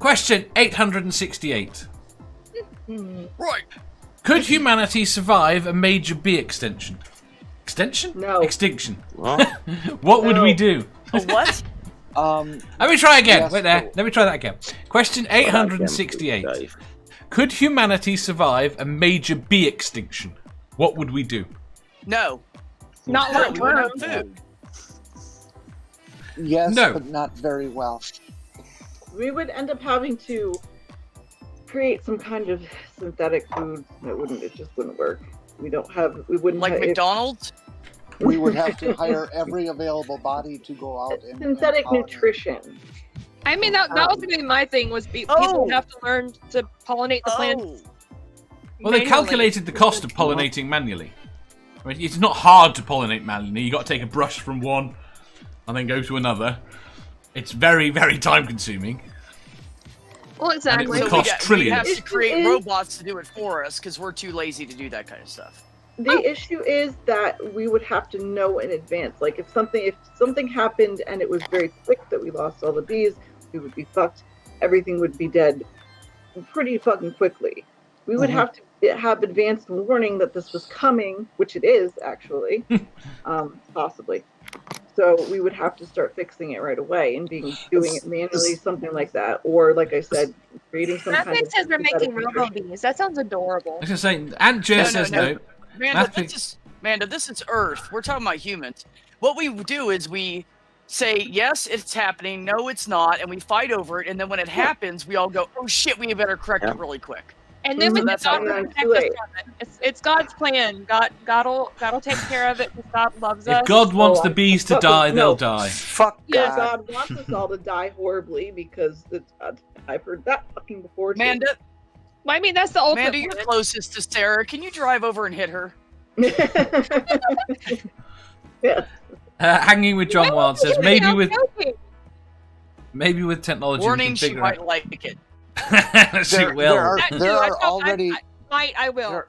Question 868. Right. Could humanity survive a major bee extinction? Extinction? No. Extinction. What? What would we do? A what? Let me try again. Yes, Wait there. no. Let me try that again. Question 868. Dave. Could humanity survive a major bee extinction? What would we do? No. Not No, long we wouldn't term. have food. Yes, No. but not very well. We would end up having to create some kind of synthetic food it just wouldn't work. We wouldn't Like have, McDonald's? We would have to hire every available body to go out and synthetic pollinate. nutrition. I mean, that was going to be my thing, was people have to learn to pollinate the plants. Oh. Well, they manually. calculated the cost of pollinating manually. I mean, it's not hard to pollinate manually. You got to take a brush from one and then go to another. It's very, very time consuming. Well, exactly. And it would cost trillions. We have to Issue create is- robots to do it for us because we're too lazy to do that kind of stuff. The issue is that we would have to know in advance. Like if something happened and it was very quick that we lost all the bees, we would be fucked. Everything would be dead pretty fucking quickly. We would have to have advanced warning that this was coming, which it is actually, possibly. So we would have to start fixing it right away and doing it manually, something like that, or like I said, creating some kind Mathix of. says we're making synthetic robo nutrition. bees. That sounds adorable. I was going to say, Aunt Jess says no. Amanda, this is Earth. We're talking about humans. What we do is we say, yes, it's happening. No, it's not. And we fight over it. And then when it happens, we all go, oh shit, we better correct it really quick. And then we That's God how will it protect us from it. It's God's plan. God'll take care of it because God loves us. If God wants the bees to die, no. they'll die. Fuck Yeah, God. God wants us all to die horribly because I've heard that fucking before. Too. Amanda, I mean, that's the ultimate. Amanda, you're closest to Sarah. Can you drive over and hit her? Yeah. Hanging with John Wild says maybe I'm with joking. technology Warning, we she can figure might like it. out. She will. That There too, are already I will.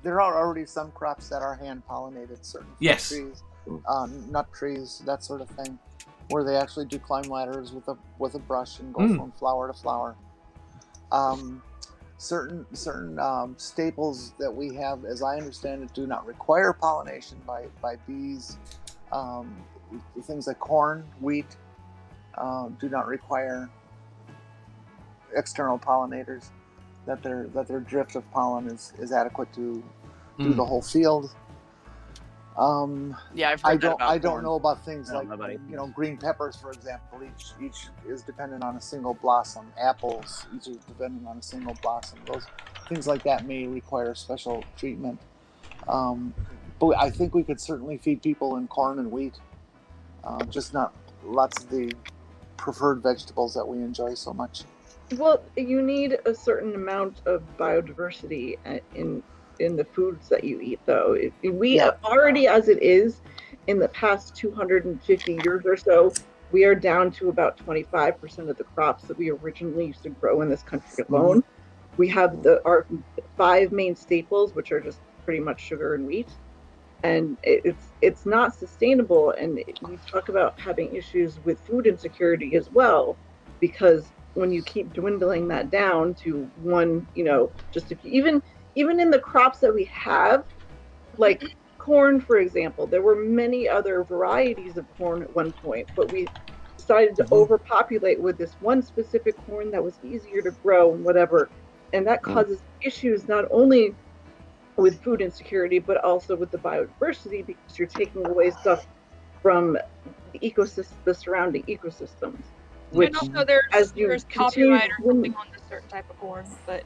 there are already some crops that are hand pollinated, certain fruit Yes. trees, nut trees, that sort of thing, where they actually do climb ladders with a brush and go from flower to flower. Certain staples that we have, as I understand it, do not require pollination by bees. Things like corn, wheat, do not require external pollinators. That their drift of pollen is adequate to do the whole field. Yeah, I've heard that about I don't corn. know about things I don't like know about it. green peppers, for example. Each is dependent on a single blossom. Apples, each is dependent on a single blossom. Those things like that may require special treatment. But I think we could certainly feed people in corn and wheat, just not lots of the preferred vegetables that we enjoy so much. Well, you need a certain amount of biodiversity in the foods that you eat, though. We already, as it is, in the past 250 years or so, we are down to about 25% of the crops that we originally used to grow in this country alone. We have our 5 main staples, which are just pretty much sugar and wheat, and it's not sustainable. And we talk about having issues with food insecurity as well, because when you keep dwindling that down to one, just if even in the crops that we have, like corn, for example, there were many other varieties of corn at one point, but we decided to overpopulate with this one specific corn that was easier to grow and whatever. And that causes issues not only with food insecurity, but also with the biodiversity, because you're taking away stuff from the surrounding ecosystems. Which, and also there's copyright or something on this certain type of corn, but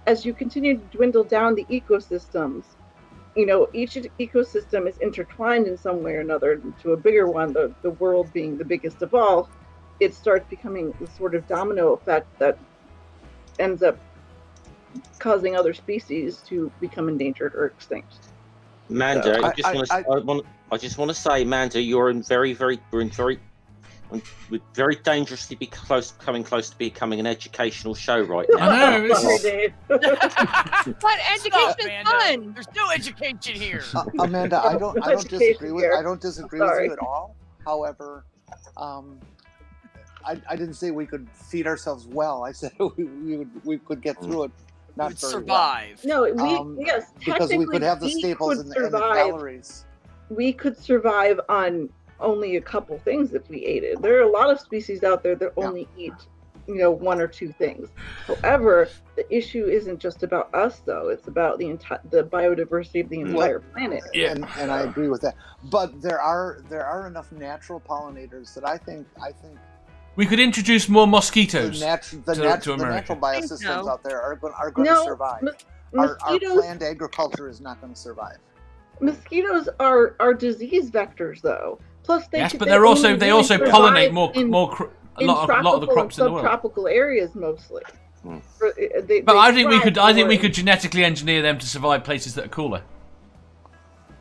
as you continue to dwindle down the ecosystems, each ecosystem is intertwined in some way or another to a bigger one, the world being the biggest of all. It starts becoming a sort of domino effect that ends up causing other species to become endangered or extinct. Manda, I just want to say, Manda, we're dangerously coming close to becoming an educational show right now. I know. Sorry, Dave. But education is Amanda. fun. There's no education here. Amanda, I don't disagree with here. you at all. However, I didn't say we could feed ourselves well. I said we could get through it. Not Would very survive. No, yes, because we could have the we staples could and the survive. calories. We could survive on only a couple things if we ate it. There are a lot of species out there that only eat, 1 or 2 things. However, the issue isn't just about us, though. It's about the biodiversity of the entire planet. Yeah. And I agree with that. But there are enough natural pollinators that I think We could introduce more mosquitoes the to natural America. biosystems out there are going to survive. Our Mosquitoes, planned agriculture is not going to survive. mosquitoes are disease vectors, though. Plus, they Yes, but they also pollinate a lot of the crops in the world. Subtropical areas mostly. But I think we could genetically engineer them to survive places that are cooler.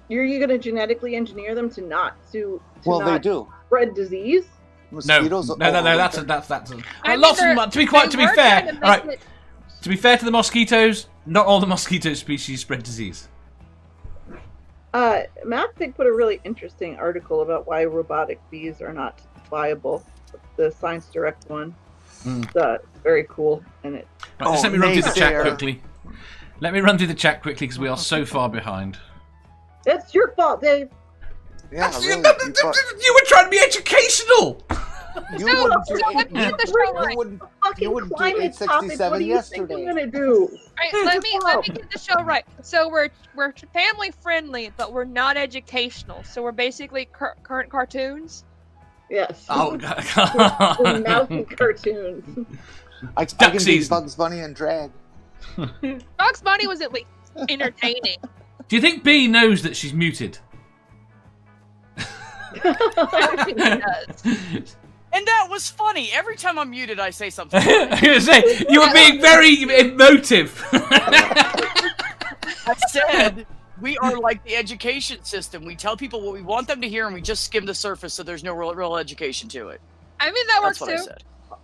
You're going to genetically engineer them to not They do. spread disease? Mosquitoes. No. That's to be fair. All right. To be fair to the mosquitoes, not all the mosquito species spread disease. MathPig put a really interesting article about why robotic bees are not viable. The Science Direct one. It's very cool, and it. Right, just let me run through the chat quickly. Let me run through the chat quickly because we are so far behind. It's your fault, Dave. Yeah, really, you were trying to be educational. You wouldn't do Climate 867 topic, what do you yesterday. think I'm gonna do? Alright, let me get the show right. So we're family friendly, but we're not educational. So we're basically current cartoons. Yes. Oh, The mountain cartoons. I can Duck be season. Bugs Bunny and drag. Bugs Bunny was at least entertaining. Do you think B knows that she's muted? I think it does. And that was funny. Every time I'm muted, I say something. I was going to say, you were being very emotive. I said we are like the education system. We tell people what we want them to hear, and we just skim the surface, so there's no real education to it. I mean, that That's works what too.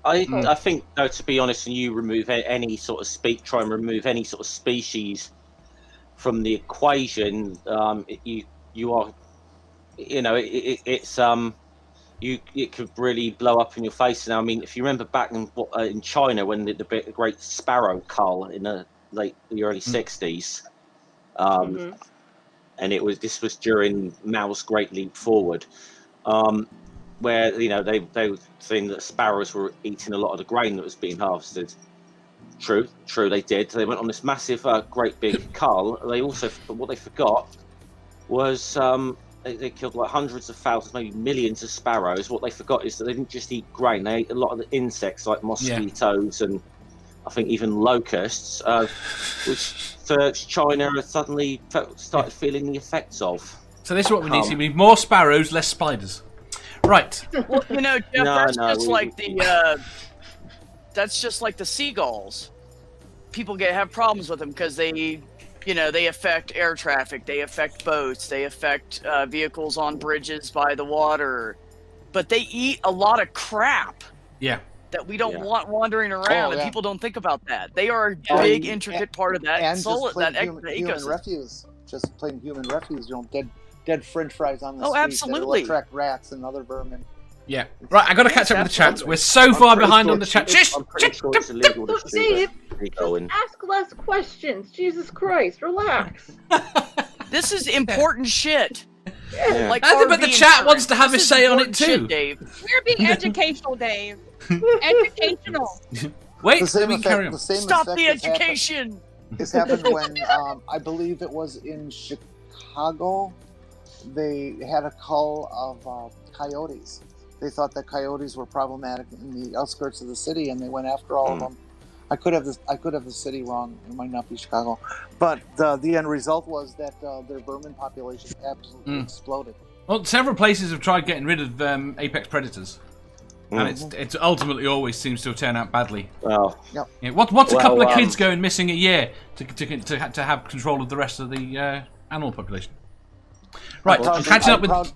I said. I think, though, to be honest, and you remove any sort of try and remove any sort of species from the equation, you are, it could really blow up in your face. And I mean, if you remember back in China when the great sparrow cull in the early 60s, and this was during Mao's Great Leap Forward, where they were saying that sparrows were eating a lot of the grain that was being harvested. True, they did. They went on this massive, great big cull. They also, what they forgot was they killed like hundreds of thousands, maybe millions of sparrows. What they forgot is that they didn't just eat grain; they ate a lot of the insects like mosquitoes and I think even locusts, which China suddenly started feeling the effects of. So this is what we need. We need more sparrows, less spiders. Right. Well, Jeff, that's just like the seagulls. People have problems with them because they affect air traffic, they affect boats, they affect vehicles on bridges by the water, but they eat a lot of crap. Yeah. That we don't want wandering around, and people don't think about that. They are a big, intricate part of that human refuse. Just plain human refuse. Dead French fries on the street. Absolutely. That will attract rats and other vermin. Yeah. Right, I got to catch up with the chat. We're so far behind on the chat. I'm pretty sure it's illegal to shoot Dave, ask less questions. Jesus Christ, relax. This is important shit. Yeah. Like but the chat wants to have a say on it too. Shit, Dave. We're being educational, Dave. Educational. Wait, The same carry on. Stop the education. This happened when I believe it was in Chicago. They had a cull of coyotes. They thought that coyotes were problematic in the outskirts of the city, and they went after all of them. I could have the city wrong. It might not be Chicago, but the end result was that their vermin population absolutely exploded. Well, several places have tried getting rid of apex predators, and it's ultimately always seems to have turned out badly. Well, yeah, what's a couple of kids going missing a year to have control of the rest of the animal population? Right, I'm catching up with.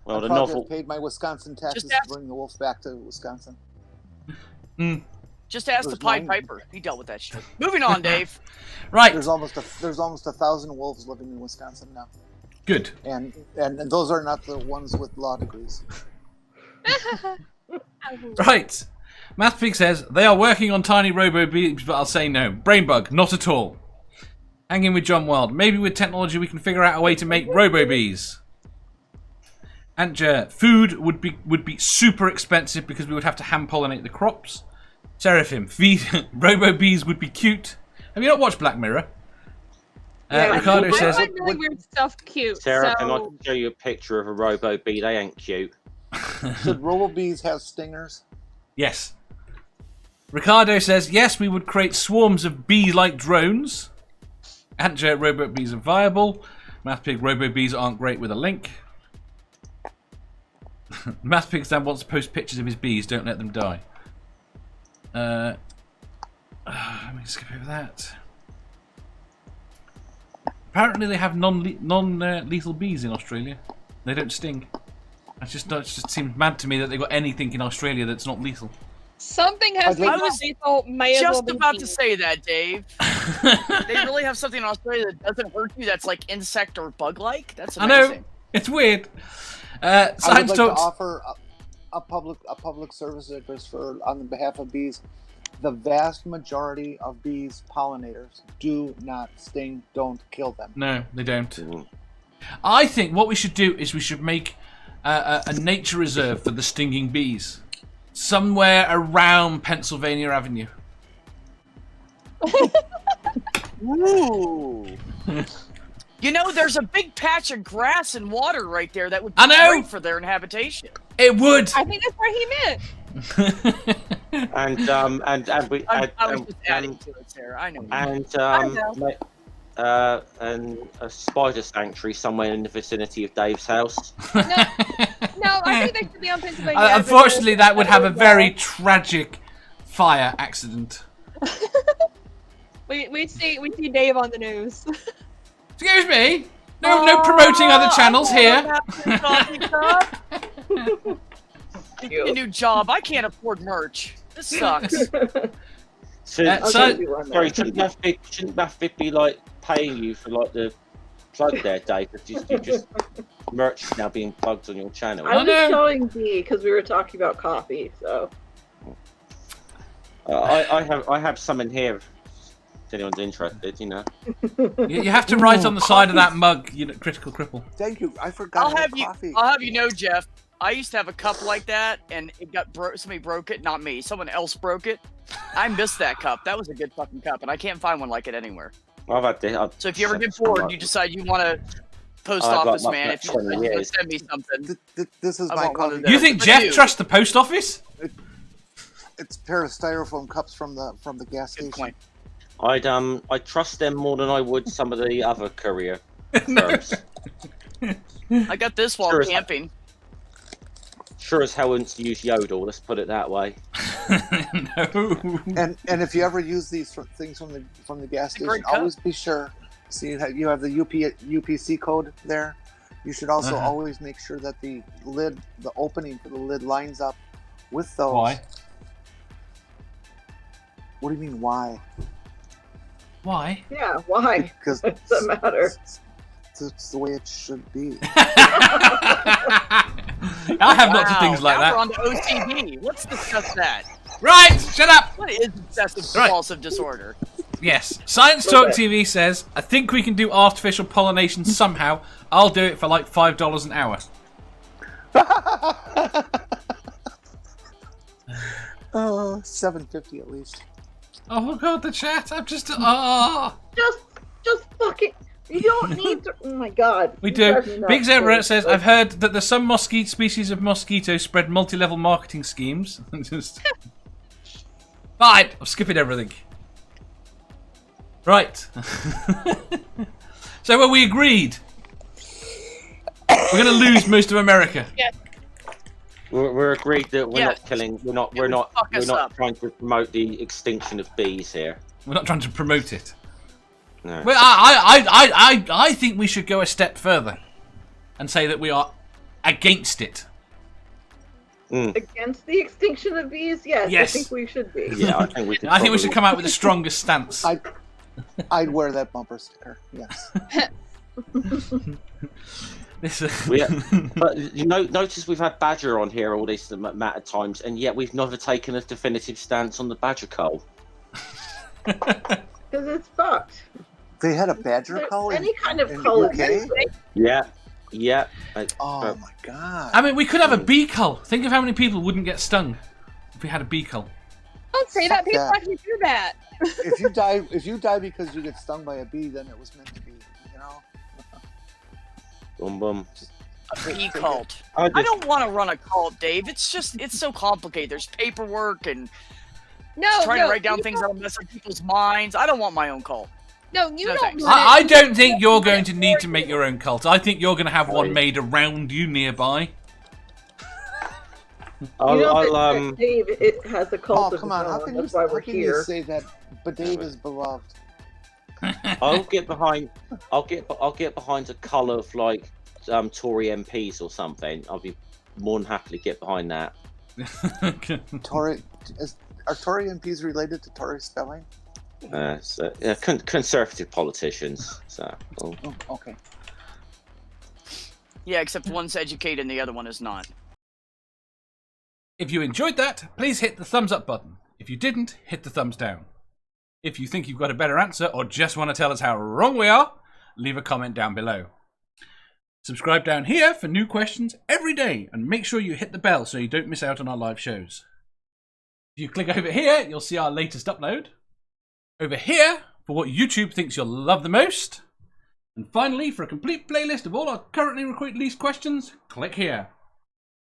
Well, the novel paid my Wisconsin taxes to bring the wolf back to Wisconsin. Just ask the Pied Piper. He dealt with that shit. Moving on, Dave. Right. There's almost 1,000 wolves living in Wisconsin now. Good. And those are not the ones with law degrees. Right. Mathpig says, they are working on tiny robo-bees, but I'll say no. Brainbug, not at all. Hanging with John Wild. Maybe with technology we can figure out a way to make robo-bees. Antjer, food would be super expensive because we would have to hand-pollinate the crops. Seraphim, robo-bees would be cute. Have you not watched Black Mirror? Yeah, Ricardo says... I find really weird stuff cute. Seraphim, so... I can show you a picture of a robo bee. They ain't cute. Should robo-bees have stingers? Yes. Ricardo says, yes, we would create swarms of bee-like drones. Antjer, robo-bees are viable. Mathpig, robo-bees aren't great with a link. Mathpig Stan wants to post pictures of his bees. Don't let them die. Let me skip over that. Apparently they have non-lethal bees in Australia. They don't sting. It just seems mad to me that they've got anything in Australia that's not lethal. Something has I been was lethal. May as well Just be about to bees. say that, Dave. They really have something in Australia that doesn't hurt you. That's like insect or bug-like. That's I amazing. know. It's weird. I would Science like to talks. offer a public service interest on behalf of bees. The vast majority of bees pollinators do not sting. Don't kill them. No, they don't. Mm. I think what we should do is we should make a nature reserve for the stinging bees. Somewhere around Pennsylvania Avenue. Ooh. You know, there's a big patch of grass and water right there that would be I know. great for their inhabitation. It would. I think that's where he meant. And we I was just adding to it, Sarah. I know. And a spider sanctuary somewhere in the vicinity of Dave's house. No, I think they should be on Pennsylvania Avenue. Unfortunately, that would have a very tragic fire accident. We see Dave on the news. Excuse me. No promoting other channels here. Give me a new job. I can't afford merch. This sucks. So, So- shouldn't Mathbit be like paying you for like the plug there, Dave? You just merch is now being plugged on your channel. I was no. showing B because we were talking about coffee, so. I have some in here. If anyone's interested, you know. You have to write on the side of that mug, you know, critical cripple. Thank you. I forgot I'll about have you. coffee. I'll have you know, Jeff. I used to have a cup like that, and it got broke. Somebody broke it, not me. Someone else broke it. I missed that cup. That was a good fucking cup, and I can't find one like it anywhere. I've had this. So if you ever get bored, you decide you want to post I've got office my man. If you 20 decide you want years. to send me something, This is I my want one of coffee. those. You think But Jeff you- trusts the post office? It's a pair of styrofoam cups from the gas good station. point. I trust them more than I would some of the other courier firms. I got this while Sure as- camping. Sure as hell wouldn't use Yodel. Let's put it that way. No. And if you ever use these things from the gas It's a great station, always be sure. See, you have the UPC code there. You should also Uh-huh. always make sure that the opening for the lid lines up with those. Why? What do you mean why? Why? Yeah, why? Because What's the matter? it's the way it should be. I have lots of Wow, things like now that. we're on to OCD. Let's discuss that. Right, shut up. What is obsessive Right. compulsive disorder? Yes, Science Talk TV says, I think we can do artificial pollination somehow. I'll do it for like $5 an hour. $7.50 at least. Oh god, the chat. I'm just. Oh. Just fucking. You don't need to. Oh my god. We You do. drive me nuts. Big Zebra says, I've heard that there's some species of mosquito spread multi-level marketing schemes. Just. Fine, I'm skipping everything. Right. So well, we agreed. We're going to lose most of America. We're agreed that we're Yeah. not killing. We're not fuck us up. trying to promote the extinction of bees here. We're not trying to promote it. No. Well, I think we should go a step further and say that we are against it. Against the extinction of bees? Yes, Yes. I think we should be. Yeah, I think we should. I think we should probably- come out with a stronger stance. I'd wear that bumper sticker. Yes. This, But you know, notice we've had Badger on here all these amount of times, and yet we've never taken a definitive stance on the Badger cull. Because it's fucked. They had a badger cull. Any kind of in cull UK? is Yeah. Oh my god! I mean, we could have a bee cull. Think of how many people wouldn't get stung if we had a bee cull. Don't say that. Fuck People that. actually do that. If you die because you get stung by a bee, then it was meant to be. You know. Boom, boom. A bee cult. I I don't want to run a cult, Dave. It's so complicated. There's paperwork and trying to write down things that'll mess up people's minds. I don't want my own cult. No, you No, don't. thanks. want I it. don't think you're going to need to make your own cult. I think you're going to have one made around you nearby. Dave, it has a cult Oh of come its on! own. That's why we're How can here. you say that? But Dave is beloved. I'll get behind. I'll get behind a cull of like Tory MPs or something. I'll be more than happily get behind that. Tory are Tory MPs related to Tory spelling? Conservative politicians. So. Oh, okay. Yeah, except one's educated and the other one is not. If you enjoyed that, please hit the thumbs up button. If you didn't, hit the thumbs down. If you think you've got a better answer or just want to tell us how wrong we are, leave a comment down below. Subscribe down here for new questions every day and make sure you hit the bell so you don't miss out on our live shows. If you click over here, you'll see our latest upload. Over here, for what YouTube thinks you'll love the most. And finally, for a complete playlist of all our currently released questions, click here.